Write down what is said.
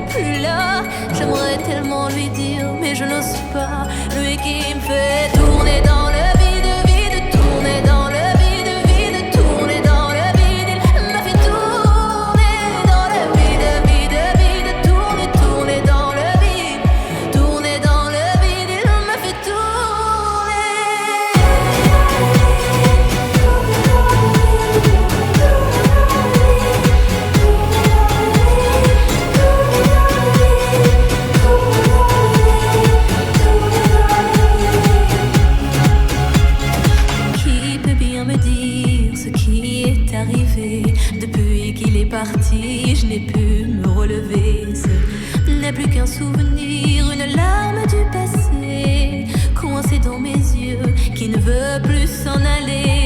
n'est plus là. J'aimerais tellement lui dire, mais je n'ose pas. Lui qui me fait tourner dans le vide, vide, tourner dans le vide, vide, tourner dans le vide. Il m'a fait tourner dans le vide, vide, vide, tourner, tourner dans le vide, tourner dans le vide. Il m'a fait depuis qu'il est parti, je n'ai pu me relever. Ce n'est plus qu'un souvenir, une larme du passé, coincée dans mes yeux, qui ne veut plus s'en aller.